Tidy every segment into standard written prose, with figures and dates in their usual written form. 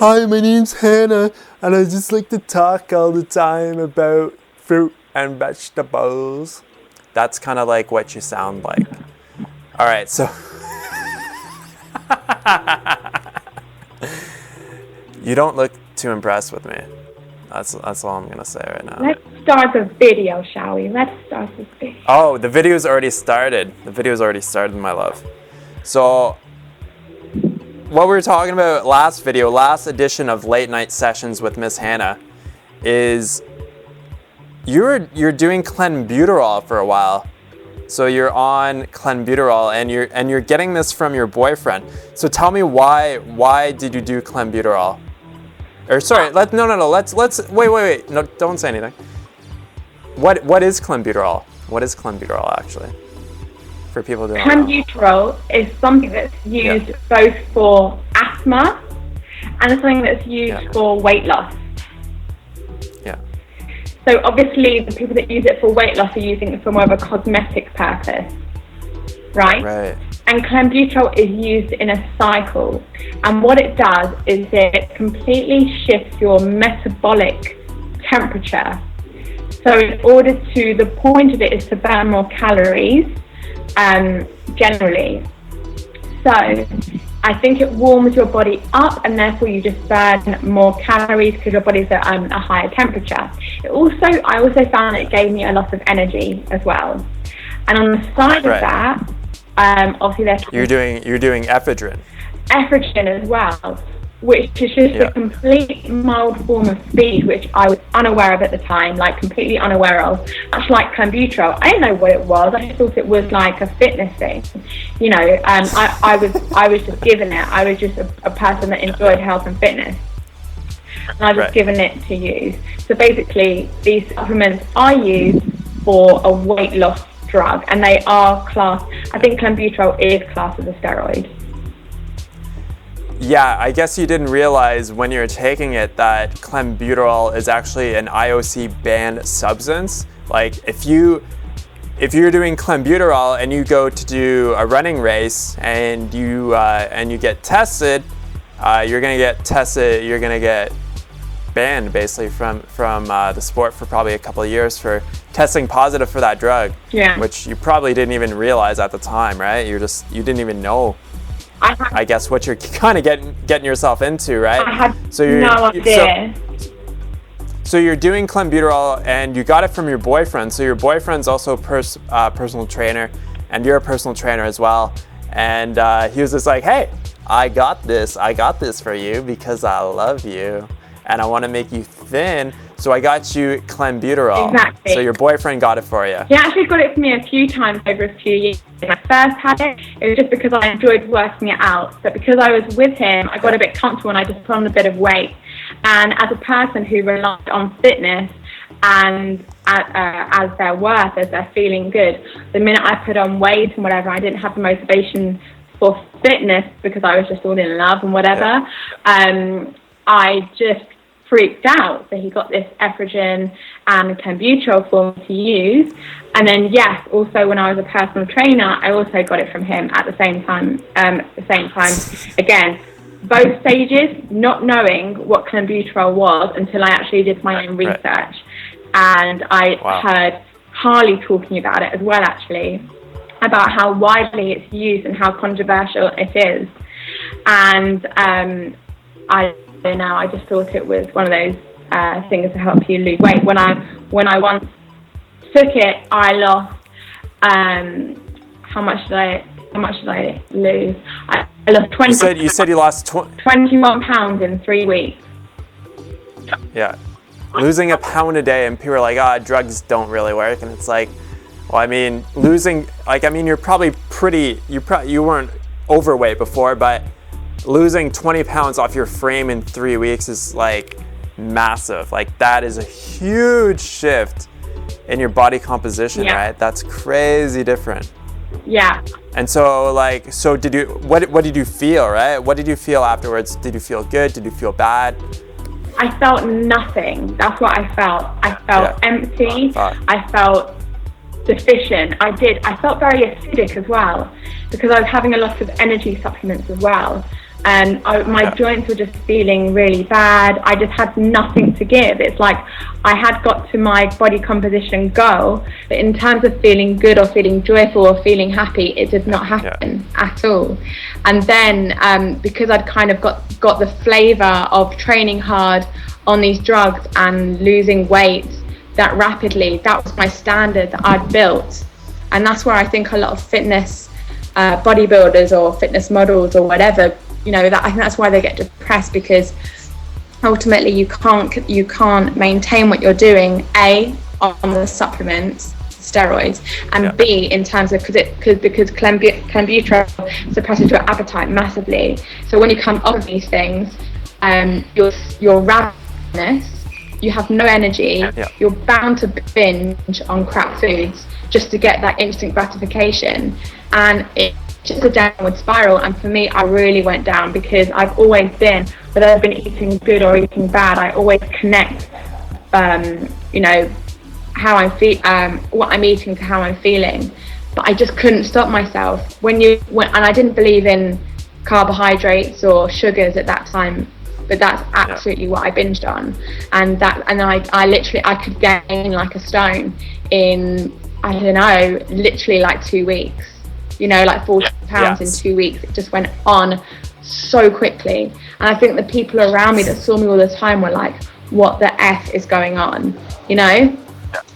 Hi, my name's Hannah, and I just like to talk all the time about fruit and vegetables. That's kind of like what you sound like. All right, so you don't look too impressed with me. That's all I'm gonna say right now. Let's start the video, shall we? Let's start this video. Oh, the video's already started. The video's already started, my love. So, what we were talking about last edition of Late Night Sessions with Miss Hannah, is you're doing Clenbuterol for a while. So you're on Clenbuterol, and you're getting this from your boyfriend. So tell me why did you do Clenbuterol? Or sorry, let's wait. No, don't say anything. What is Clenbuterol? What is Clenbuterol actually? For people who don't know. Clenbuterol is something that's used both for asthma and something that's used for weight loss. Yeah. So obviously the people that use it for weight loss are using it for more of a cosmetic purpose, right? Right. And Clenbuterol is used in a cycle, and what it does is it completely shifts your metabolic temperature. So the point of it is to burn more calories, generally. So I think it warms your body up, and therefore you just burn more calories because your body's at a higher temperature. I also found it gave me a lot of energy as well. And on the side of that, obviously you're doing ephedrine as well, which is just a complete mild form of speed, which I was unaware of at the time, like completely unaware of. Much like Clenbuterol, I didn't know what it was. I just thought it was like a fitness thing, you know. I was just given it. I was just a person that enjoyed health and fitness, and I was just given it to use. So basically, these supplements are used for a weight loss drug, and they are classed. I think Clenbuterol is classed as a steroid. Yeah, I guess you didn't realize when you were taking it that Clenbuterol is actually an IOC banned substance. Like if you're doing Clenbuterol and you go to do a running race and you get tested, you're gonna get banned basically from the sport for probably a couple of years for testing positive for that drug. Yeah. Which you probably didn't even realize at the time, right? You didn't even know. I guess what you're kind of getting yourself into, right? I had no idea. So you're doing Clenbuterol, and you got it from your boyfriend. So your boyfriend's also a personal trainer, and you're a personal trainer as well. And he was just like, "Hey, I got this for you because I love you, and I want to make you thin. So I got you Clenbuterol." Exactly. So your boyfriend got it for you. He actually got it for me a few times over a few years. When I first had it was just because I enjoyed working it out. But because I was with him, I got a bit comfortable and I just put on a bit of weight. And as a person who relied on fitness and as their worth, as their feeling good, the minute I put on weight and whatever, I didn't have the motivation for fitness because I was just all in love and whatever. I just freaked out. So he got this ephedrine and Clenbuterol for me to use. And then also when I was a personal trainer, I also got it from him at the same time. Again, both stages, not knowing what Clenbuterol was until I actually did my own research. And I heard Harley talking about it as well, actually, about how widely it's used and how controversial it is. And I just thought it was one of those things to help you lose weight. When I once took it, I lost how much did I lose? I lost 20. You said you lost 21 pounds in 3 weeks. Yeah, losing a pound a day, and people are like, drugs don't really work, and it's like, well, I mean, you're probably you weren't overweight before, but losing 20 pounds off your frame in 3 weeks is like massive. Like that is a huge shift in your body composition, right? That's crazy different. Yeah. And so what did you feel, right? What did you feel afterwards? Did you feel good? Did you feel bad? I felt nothing. That's what I felt. I felt empty. I felt deficient. I felt very acidic as well because I was having a lot of energy supplements as well. and my joints were just feeling really bad. I just had nothing to give. It's like I had got to my body composition goal, but in terms of feeling good or feeling joyful or feeling happy, it did not happen at all. And then because I'd kind of got the flavour of training hard on these drugs and losing weight that rapidly, that was my standard that I'd built. And that's where I think a lot of fitness bodybuilders or fitness models or whatever, you know, that I think that's why they get depressed, because ultimately you can't maintain what you're doing, A, on the supplements, steroids, and B, in terms of because Clenbuterol suppresses your appetite massively. So when you come off of these things, you're ravenous, you have no energy, you're bound to binge on crap foods just to get that instant gratification, and it's just a downward spiral. And for me, I really went down, because I've always been, whether I've been eating good or eating bad, I always connect you know, how I'm what I'm eating to how I'm feeling. But I just couldn't stop myself and I didn't believe in carbohydrates or sugars at that time, but that's absolutely what I binged on. And I literally, I could gain like a stone in, I don't know, literally like 2 weeks, you know, like 40 pounds in 2 weeks. It just went on so quickly. And I think the people around me that saw me all the time were like, what the F is going on? You know,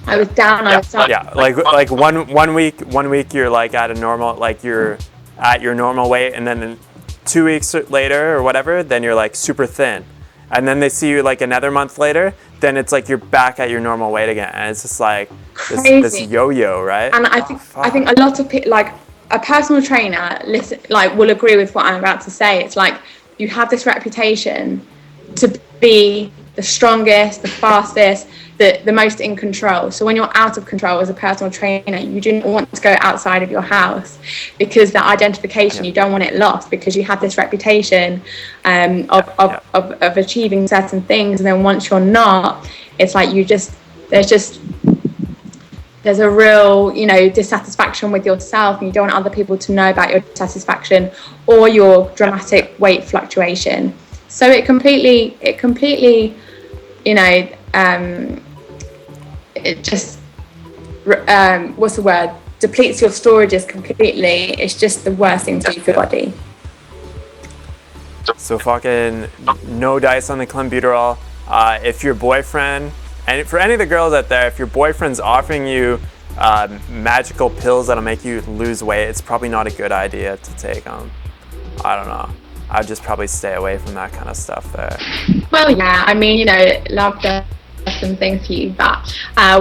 I was down. I was down. Like one week you're like at a normal, like you're at your normal weight, and then 2 weeks later or whatever, then you're like super thin. And then they see you like another month later, then it's like you're back at your normal weight again. And it's just like this yo-yo, right? And I think a lot of people, like a personal trainer, will agree with what I'm about to say. It's like you have this reputation to be the strongest, the fastest, the most in control. So when you're out of control as a personal trainer, you do not want to go outside of your house, because that identification, you don't want it lost, because you have this reputation of achieving certain things. And then once you're not, it's like there's a real, you know, dissatisfaction with yourself, and you don't want other people to know about your dissatisfaction or your dramatic weight fluctuation. So it completely, you know, it just, what's the word? Depletes your storages completely. It's just the worst thing to do for your body. So fucking no dice on the Clenbuterol. If your boyfriend, and for any of the girls out there, if your boyfriend's offering you magical pills that'll make you lose weight, it's probably not a good idea to take them. I don't know. I'd just probably stay away from that kind of stuff there. Well, yeah, I mean, you know, love does some things to you, but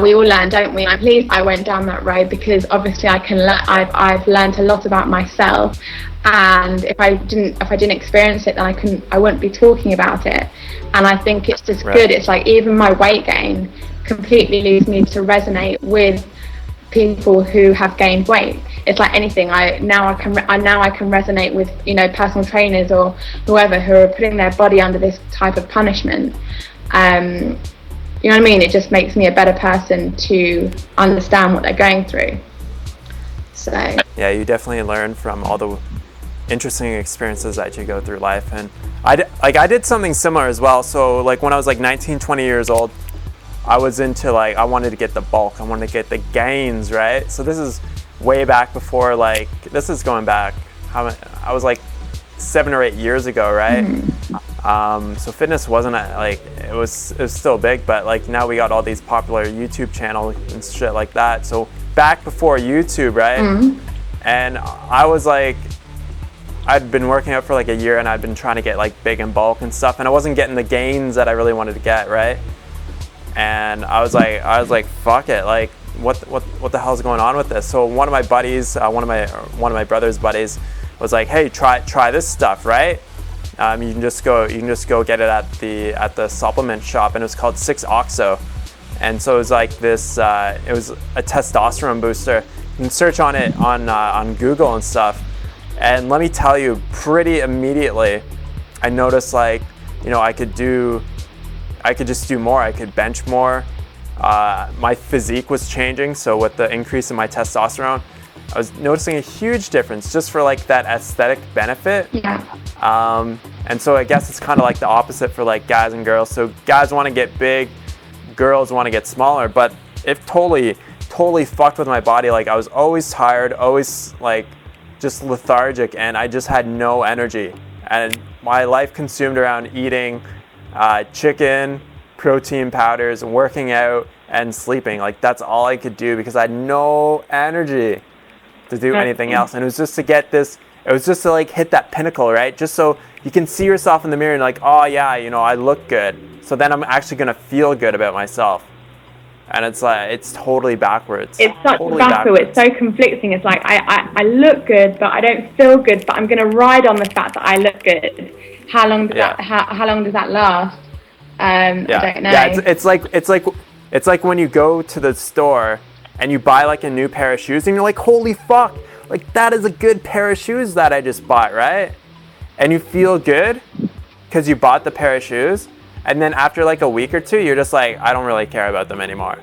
we all learn, don't we? I'm pleased I went down that road, because obviously I've learned a lot about myself, and if I didn't experience it, then I wouldn't be talking about it. And I think it's just good. It's like even my weight gain completely leads me to resonate with people who have gained weight. It's like anything. I now can resonate with, you know, personal trainers or whoever who are putting their body under this type of punishment. You know what I mean? It just makes me a better person to understand what they're going through. So yeah, you definitely learn from all the interesting experiences that you go through life. And I did something similar as well. So like when I was like 19, 20 years old, I was into like, I wanted to get the bulk, I wanted to get the gains, right? So this is way back before, like, this is going back, I was like 7 or 8 years ago, right? So fitness wasn't like, it was still big, but like now we got all these popular YouTube channels and shit like that. So back before YouTube, right? And I was like, I'd been working out for like a year, and I'd been trying to get like big and bulk and stuff, and I wasn't getting the gains that I really wanted to get, right? And I was like, fuck it, like what the hell's going on with this? So one of my buddies, one of my brother's buddies, was like, hey, try this stuff, right? You can just go get it at the supplement shop, and it was called 6-oxo. And so it was like this, it was a testosterone booster. You can search on it on Google and stuff. And let me tell you, pretty immediately, I noticed, like, you know, I could just do more. I could bench more. My physique was changing. So with the increase in my testosterone, I was noticing a huge difference just for like that aesthetic benefit. And so I guess it's kind of like the opposite for like guys and girls. So guys want to get big, girls want to get smaller, but it totally fucked with my body. Like I was always tired, always like just lethargic, and I just had no energy. And my life consumed around eating chicken, protein powders, working out, and sleeping. Like that's all I could do because I had no energy to do anything else. And it was just to get this, it was just to like hit that pinnacle, right? Just so you can see yourself in the mirror and like, oh yeah, you know, I look good. So then I'm actually gonna feel good about myself. And it's like, it's totally backwards. It's such totally backwards. It's so conflicting. It's like, I look good, but I don't feel good, but I'm gonna ride on the fact that I look good. How long does how long does that last? I don't know. Yeah, it's like when you go to the store and you buy like a new pair of shoes and you're like, holy fuck, like that is a good pair of shoes that I just bought, right? And you feel good because you bought the pair of shoes, and then after like a week or two, you're just like, I don't really care about them anymore.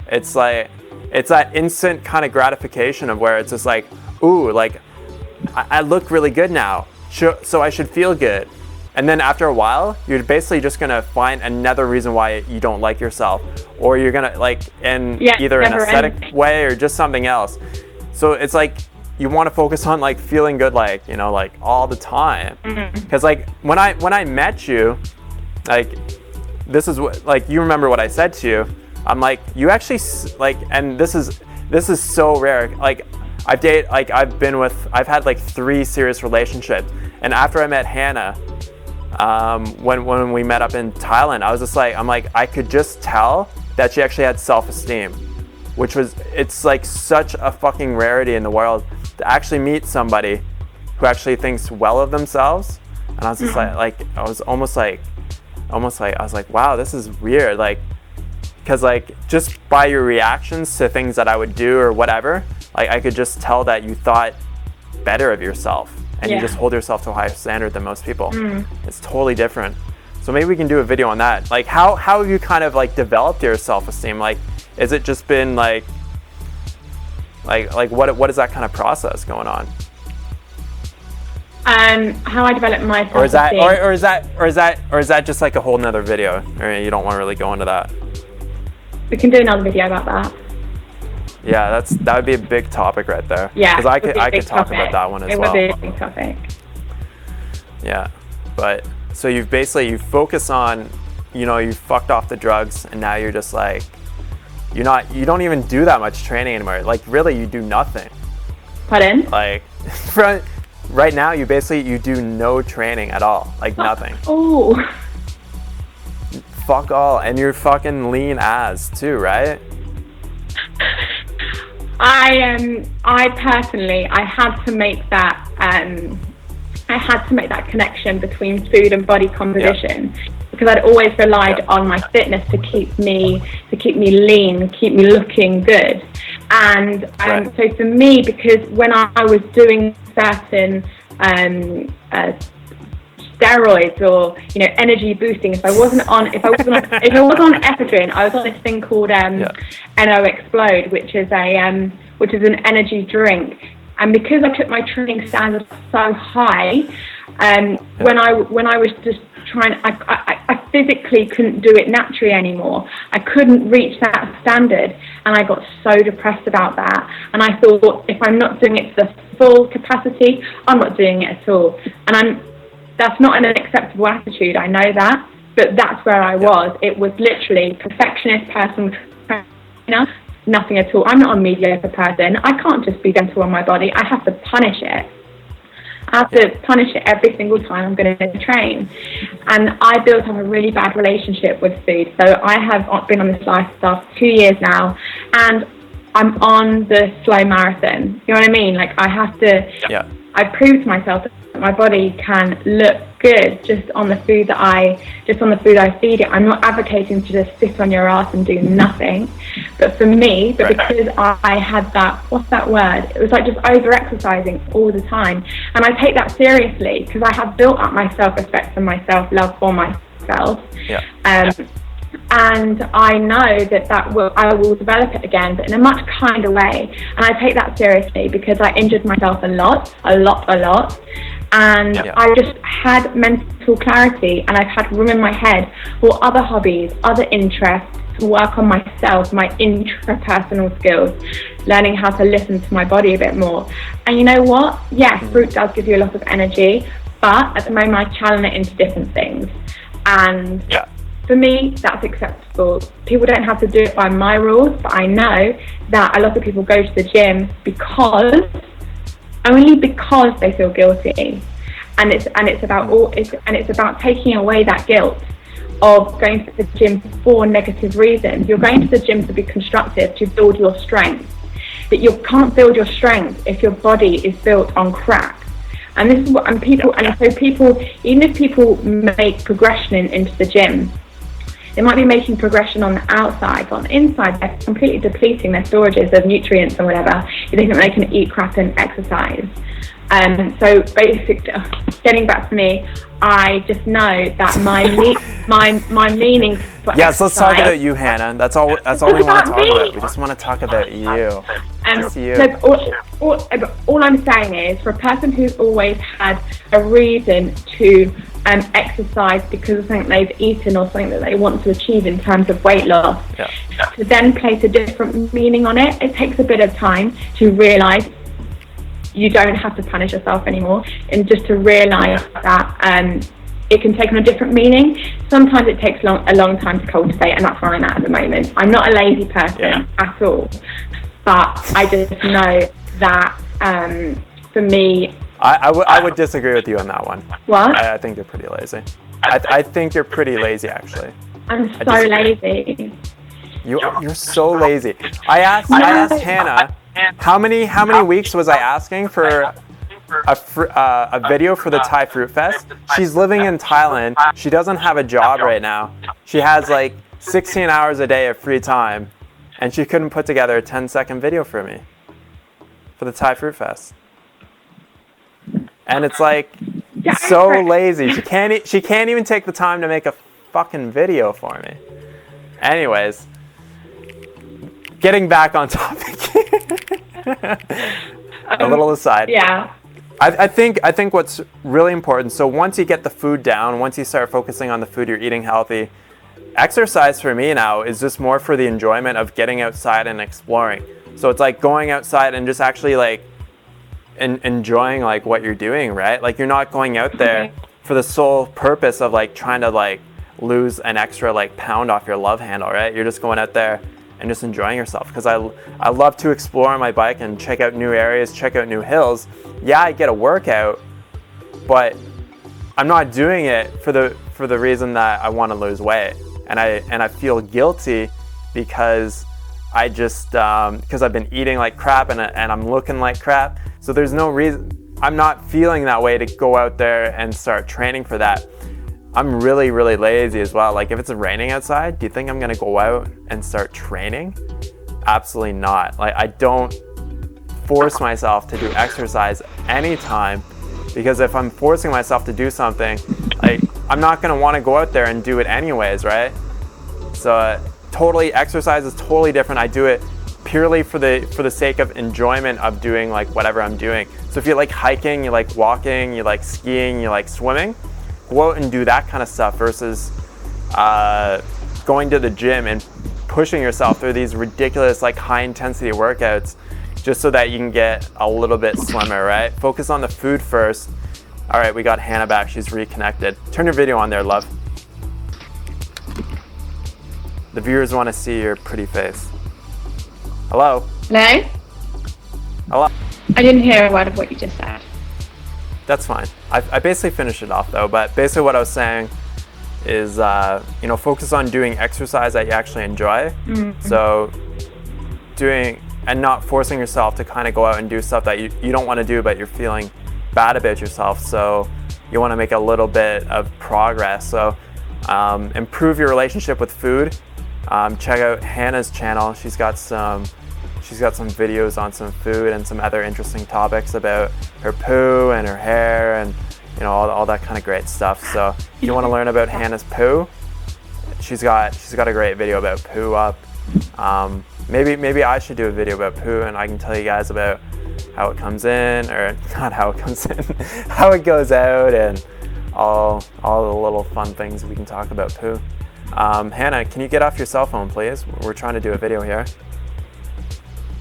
It's like, it's that instant kind of gratification of where it's just like, ooh, like I look really good now, so I should feel good. And then after a while, you're basically just gonna find another reason why you don't like yourself, or you're gonna like either an aesthetic way or just something else. So it's like you want to focus on like feeling good, like, you know, like all the time. Because like when I met you, like this is what, like, you remember what I said to you. I'm like, you actually like, and this is so rare. Like I've had like 3 serious relationships, and after I met Hannah, when we met up in Thailand, I was just like, I could just tell that she actually had self-esteem, which was, it's like such a fucking rarity in the world to actually meet somebody who actually thinks well of themselves. And I was just like I was almost like, I was like, wow, this is weird. Like, cause like just by your reactions to things that I would do or whatever, like I could just tell that you thought better of yourself. And you just hold yourself to a higher standard than most people. It's totally different. So maybe we can do a video on that. Like how have you kind of like developed your self-esteem? Like, is it just been like what is that kind of process going on? How I develop my self-esteem. Or is that just like a whole nother video? Or you don't want to really go into that? We can do another video about that. Yeah, that would be a big topic right there. Yeah, because I could talk about that one as well. It would be a big topic. Yeah, but so you focus on, you know, you fucked off the drugs, and now you're just like, you don't even do that much training anymore. Like really, you do nothing. Pardon? Like, right now you do no training at all. Like nothing. Oh. Fuck all, and you're fucking lean as too, right? I personally, I had to make that connection between food and body composition, because I'd always relied on my fitness to keep me lean, keep me looking good. And so for me, because when I was doing certain steroids or, you know, energy boosting, if I was on ephedrine, I was on this thing called NO Explode, which is an energy drink. And because I took my training standards so high, when I was just trying, I physically couldn't do it naturally anymore. I couldn't reach that standard, and I got so depressed about that. And I thought, if I'm not doing it to the full capacity, I'm not doing it at all. And that's not an acceptable attitude, I know that, but that's where I was. It was literally perfectionist, personal trainer, nothing at all. I'm not a mediocre person. I can't just be gentle on my body. I have to punish it. I have to punish it every single time I'm going to train. And I built up a really bad relationship with food. So I have been on this lifestyle for 2 years now, and I'm on the slow marathon. You know what I mean? Like, I have to, I prove to myself that my body can look good just on the food that I feed it. I'm not advocating to just sit on your ass and do nothing, but for me, because I had that, what's that word? It was like just over exercising all the time, and I take that seriously because I have built up my self-respect and my self-love for myself. And I know that I will develop it again, but in a much kinder way. And I take that seriously because I injured myself a lot. And I just had mental clarity, and I've had room in my head for other hobbies, other interests, to work on myself, my intrapersonal skills, learning how to listen to my body a bit more. And you know what? Yes, fruit does give you a lot of energy, but at the moment I channel it into different things. And for me, that's acceptable. People don't have to do it by my rules, but I know that a lot of people go to the gym only because they feel guilty. And it's about taking away that guilt of going to the gym for negative reasons. You're going to the gym to be constructive, to build your strength. But you can't build your strength if your body is built on crap. And this is what people, even if people make progression into the gym, they might be making progression on the outside, but on the inside they're completely depleting their storages of nutrients and whatever. You think that they can eat crap and exercise. So basically, getting back to me, I just know that my meaning for yes, let's talk about you, Hannah. That's all we want to talk about. We just want to talk about you. Just you. All I'm saying is, for a person who's always had a reason to exercise because of something they've eaten or something that they want to achieve in terms of weight loss, to then place a different meaning on it, it takes a bit of time to realise you don't have to punish yourself anymore, and just to realise that it can take on a different meaning. Sometimes it takes a long time to cultivate, and that's where I'm at the moment. I'm not a lazy person at all, but I just know that for me, I would disagree with you on that one. What? I think you're pretty lazy. I think you're pretty lazy, actually. I'm so lazy. You're so lazy. I asked Hannah, how many weeks was I asking for a video for the Thai Fruit Fest? She's living in Thailand. She doesn't have a job right now. She has like 16 hours a day of free time, and she couldn't put together a 10-second video for me for the Thai Fruit Fest. And it's like so lazy. She can't even take the time to make a fucking video for me. Anyways, getting back on topic. A little aside. Yeah. I think what's really important, so once you get the food down, once you start focusing on the food you're eating healthy, exercise for me now is just more for the enjoyment of getting outside and exploring. So it's like going outside and just actually like enjoying like what you're doing, right? Like you're not going out there for the sole purpose of like trying to like lose an extra like pound off your love handle, right? You're just going out there and just enjoying yourself, because I love to explore on my bike and check out new areas, check out new hills. Yeah, I get a workout, but I'm not doing it for the reason that I want to lose weight, and I feel guilty because I just because I've been eating like crap and I'm looking like crap. So there's no reason, I'm not feeling that way to go out there and start training for that. I'm really, really lazy as well. Like if it's raining outside, do you think I'm gonna go out and start training? Absolutely not. Like I don't force myself to do exercise anytime, because if I'm forcing myself to do something, like I'm not gonna wanna go out there and do it anyways, right? So totally, exercise is totally different. I do it purely for the sake of enjoyment of doing like whatever I'm doing. So if you like hiking, you like walking, you like skiing, you like swimming, go out and do that kind of stuff versus going to the gym and pushing yourself through these ridiculous like high intensity workouts just so that you can get a little bit slimmer, right? Focus on the food first. All right, we got Hannah back. She's reconnected. Turn your video on there, love. The viewers want to see your pretty face. Hello? Hello? Hello? I didn't hear a word of what you just said. That's fine. I basically finished it off though, but basically what I was saying is, focus on doing exercise that you actually enjoy. Mm-hmm. So doing, and not forcing yourself to kind of go out and do stuff that you don't want to do, but you're feeling bad about yourself. So you want to make a little bit of progress. So improve your relationship with food. Check out Hannah's channel. She's got some videos on some food and some other interesting topics about her poo and her hair and all that kind of great stuff. So if you want to learn about Hannah's poo, she's got a great video about poo up. Maybe I should do a video about poo, and I can tell you guys about how it comes in, or not how it comes in, how it goes out, and all the little fun things we can talk about poo. Hannah, can you get off your cell phone, please? We're trying to do a video here.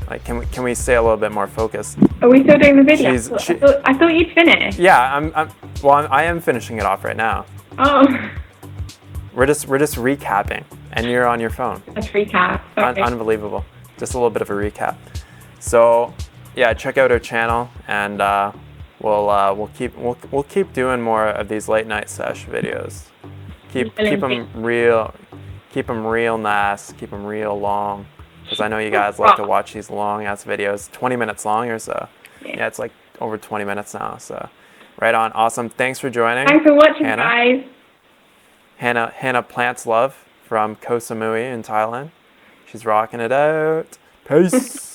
Like, can we stay a little bit more focused? Are we still doing the video? I thought you'd finished. Yeah, I am finishing it off right now. Oh. We're just recapping, and you're on your phone. Let's recap. Okay. Unbelievable. Just a little bit of a recap. So, yeah, check out our channel, and we'll keep doing more of these late night sesh videos. Keep them real nice. Keep them real long, because I know you guys like to watch these long ass videos, 20 minutes long or so. Yeah, it's like over 20 minutes now. So, right on. Awesome. Thanks for joining. Thanks for watching, Hannah. guys. Hannah Plants Love from Koh Samui in Thailand. She's rocking it out. Peace.